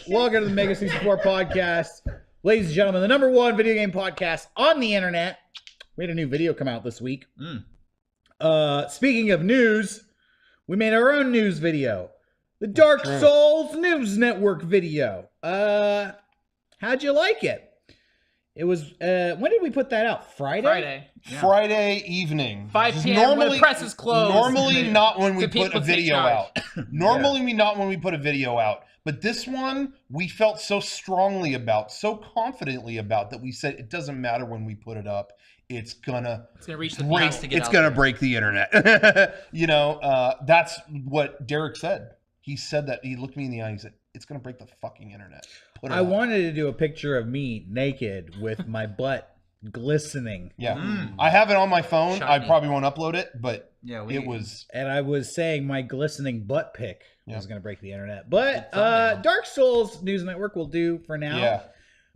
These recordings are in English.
Welcome to the Mega64 podcast. Ladies and gentlemen, the #1 video game podcast on the internet. We had a new video come out this week. Speaking of news, we made our own news video. The Dark Souls News Network video. How'd you like it? It was, when did we put that out? Friday? Yeah. Friday evening. 5 p.m. when the press is closed. Normally not when we put a video out. Normally Yeah. not when we put a video out. But this one, we felt so strongly about, so confidently about, that we said it doesn't matter when we put it up. It's gonna reach the break, to get it's out gonna there. break the internet. You know, that's what Derek said. He said that. He looked me in the eye and he said, it's gonna break the fucking internet. Put it I up. wanted to do a picture of me naked with my butt glistening. Yeah. I have it on my phone. I Shiny. probably won't upload it, but Yeah, it was. And I was saying my glistening butt pic Yeah. was going to break the internet. But thumbnail. Dark Souls News Network will do for now. Yeah.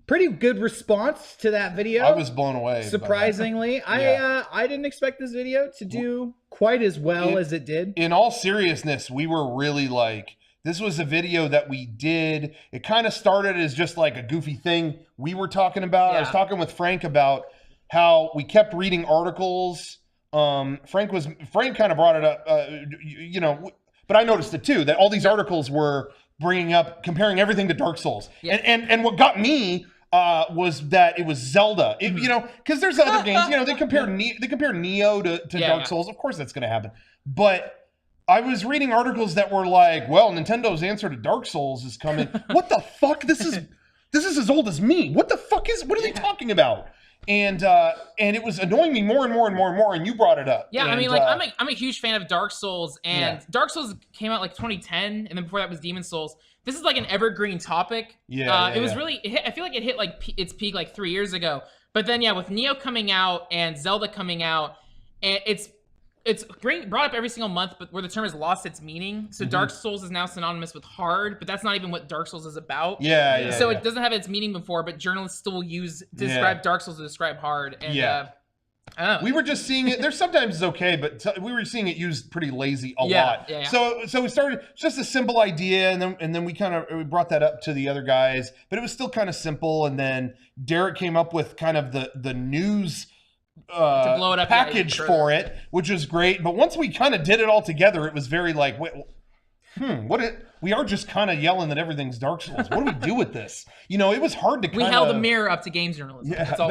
Pretty good response to that video. I was blown away. by that. Surprisingly. Yeah. I didn't expect this video to do quite as well as it did. In all seriousness, we were really like, this was a video that we did. It kind of started as just like a goofy thing we were talking about. I was Yeah. talking with Frank about how we kept reading articles. Frank kind of brought it up, you know, but I noticed it too, that all these articles were bringing up, comparing everything to Dark Souls. Yeah. And what got me was that it was Zelda. You know, because there's other games, you know, they compare Neo to Dark Souls. Of course that's going to happen. But I was reading articles that were like, well, Nintendo's answer to Dark Souls is coming. What the fuck? This is as old as me. What are they talking about? And it was annoying me more and more and more and more, and you brought it up. Yeah, and, I mean, like, I'm a huge fan of Dark Souls, and Dark Souls came out like 2010, and then before that was Demon Souls. This is like an evergreen topic. It was really, I feel like it hit like its peak like 3 years ago. But then, yeah, with Neo coming out and Zelda coming out, and it's brought up every single month, but where the term has lost its meaning. So Dark Souls is now synonymous with hard, but that's not even what Dark Souls is about. So it doesn't have its meaning before, but journalists still use to describe Dark Souls to describe hard. And I don't know. We were just seeing it. There's sometimes it's okay, but we were seeing it used pretty lazy a lot. Yeah. So we started just a simple idea, and then we brought that up to the other guys, but it was still kind of simple. And then Derek came up with kind of the news to blow it up package for it, which was great. But once we kind of did it all together, it was very like, we are just kind of yelling that everything's Dark Souls. What do we do with this? You know, it was hard to kind of. We held a mirror up to games journalism. Yeah, That's all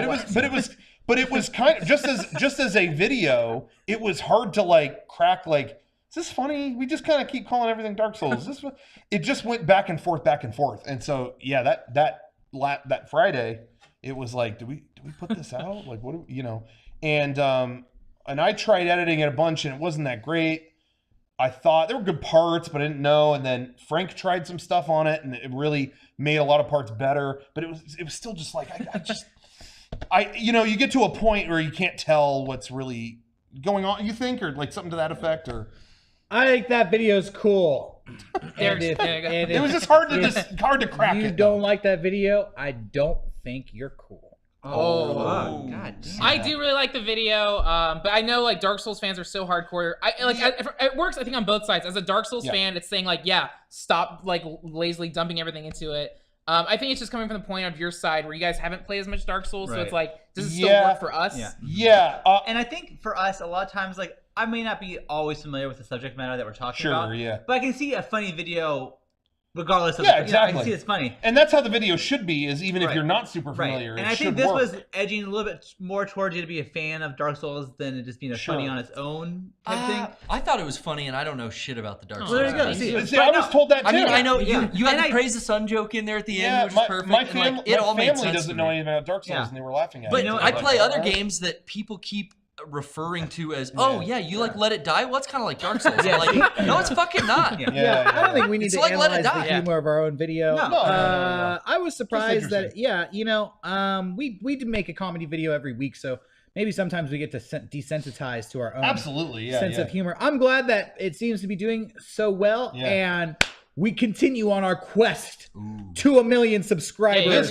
but it was kind of just as a video, it was hard to like crack. Like, is this funny? We just kind of keep calling everything Dark Souls. It just went back and forth, and so yeah, that Friday, it was like, do we put this out? Like, what do we, you know? And I tried editing it a bunch, and it wasn't that great. I thought there were good parts, but I didn't know. And then Frank tried some stuff on it, and it really made a lot of parts better. But it was still just like you know, you get to a point where you can't tell what's really going on. You think, or like something to that effect, or I think that video's cool. It was just hard to crack. You don't like that video? I don't think you're cool. God damn. I do really like the video, but I know like Dark Souls fans are so hardcore. It works, I think, on both sides. As a Dark Souls fan, it's saying like, stop like lazily dumping everything into it. I think it's just coming from the point of your side where you guys haven't played as much Dark Souls, so it's like, does it still work for us? And I think for us, a lot of times, like, I may not be always familiar with the subject matter that we're talking about. But I can see a funny video regardless of exactly. I can see it's funny. And that's how the video should be, is even if you're not super familiar. And I think this was edging a little bit more towards you to be a fan of Dark Souls than it just being funny on its own type thing. I thought it was funny, and I don't know shit about the Dark Souls. Well, there you go. See, I was told that too. I mean, I know you had the Praise the Sun joke in there at the end, which was perfect. My all made family sense doesn't know anything about Dark Souls, and they were laughing at it. it. But I play other games that people keep referring to as, you like Let It Die? Well, that's kind of like Dark Souls. I'm like, no, it's fucking not. I don't think we need to like Let It analyze the Die. humor of our own video. No. I was surprised that, we do make a comedy video every week, so maybe sometimes we get to desensitize to our own sense of humor. I'm glad that it seems to be doing so well, and we continue on our quest to 1 million subscribers.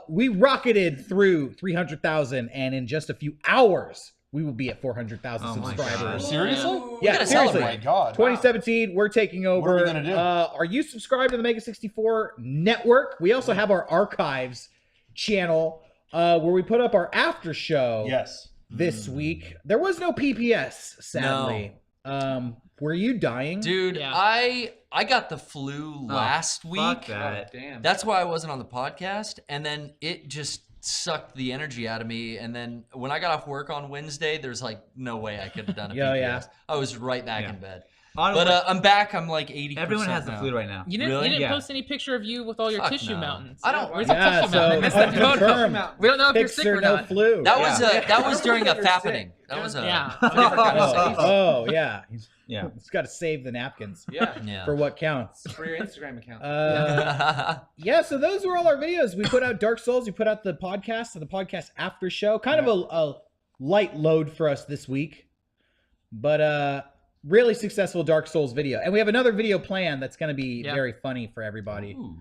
We rocketed through 300,000, and in just a few hours, we will be at 400,000 subscribers. Seriously? Yeah, seriously. Oh my God. 2017, we're taking over. What are we gonna do? Are you subscribed to the Mega64 network? We also have our archives channel where we put up our after show. Yes. This week. There was no PPS, sadly. No. Were you dying? Dude, Yeah. I got the flu last week. Fuck that. Damn. That's why I wasn't on the podcast. And then it just sucked the energy out of me. And then when I got off work on Wednesday, there's like no way I could have done a PPS. Yeah. I was right back in bed. Honestly, But I'm back. I'm like 80%. everyone has the now. flu right now. You didn't, Really? you didn't Yeah. post any picture of you with all your Fuck tissue no. mountains. I don't- Where's Yeah, the tissue so mountain? I missed that. unconfirmed. We don't know if you're Pics sick or or no not. flu. That was Yeah. that was during a You're sick. fappening. That was a Yeah. Different kind of size. Oh, yeah. Yeah. He's got to save the napkins Yeah. yeah. for what counts. For your Instagram account. Yeah, so those were all our videos. We put out Dark Souls. We put out the podcast and the podcast after show. Kind of a light load for us this week. But really successful Dark Souls video. And we have another video planned that's going to be very funny for everybody. Ooh.